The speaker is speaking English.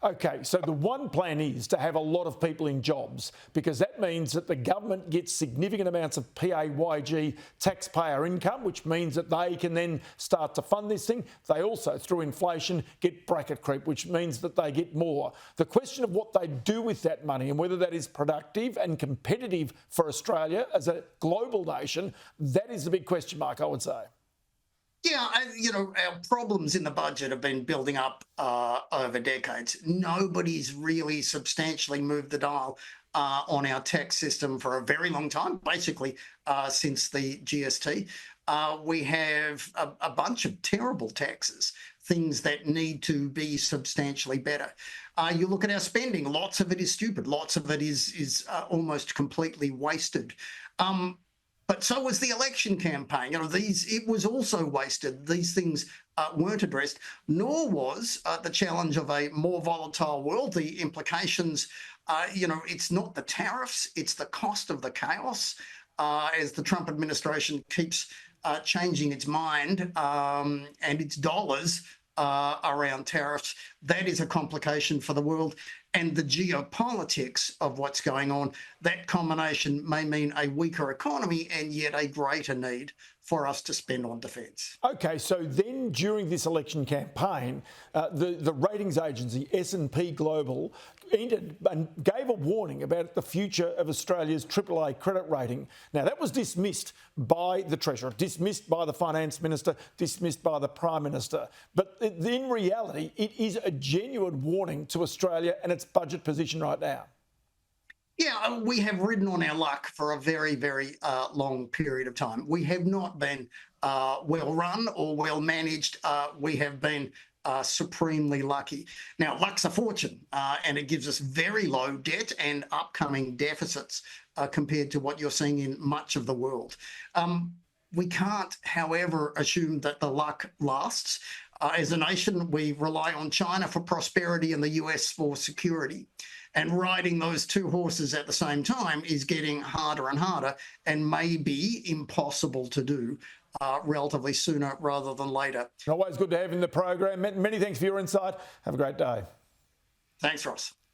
Okay, so the one plan is to have a lot of people in jobs because that means that the government gets significant amounts of PAYG taxpayer income, which means that they can then start to fund this thing. They also, through inflation, get bracket creep, which means that they get more. The question of what they do with that money and whether that is productive and competitive for Australia as a global nation, that is the big question mark, I would say. Yeah, our problems in the budget have been building up over decades. Nobody's really substantially moved the dial on our tax system for a very long time, basically since the GST. We have a bunch of terrible taxes, things that need to be substantially better. You look at our spending, lots of it is stupid. Lots of it is almost completely wasted. But so was the election campaign. It was also wasted. These things weren't addressed, nor was the challenge of a more volatile world. The implications, it's not the tariffs, it's the cost of the chaos as the Trump administration keeps changing its mind and its dollars around tariffs. That is a complication for the world. And the geopolitics of what's going on, that combination may mean a weaker economy and yet a greater need for us to spend on defence. Okay, so then during this election campaign, the ratings agency S&P Global entered and gave a warning about the future of Australia's AAA credit rating. Now, that was dismissed by the Treasurer, dismissed by the Finance Minister, dismissed by the Prime Minister. But in reality, it is a genuine warning to Australia and its budget position right now. Yeah, we have ridden on our luck for a very, very long period of time. We have not been well run or well managed. We have been supremely lucky. Now, luck's a fortune, and it gives us very low debt and upcoming deficits compared to what you're seeing in much of the world. We can't, however, assume that the luck lasts. As a nation, we rely on China for prosperity and the US for security. And riding those two horses at the same time is getting harder and harder and may be impossible to do relatively sooner rather than later. Always good to have you in the program. Many thanks for your insight. Have a great day. Thanks, Ross.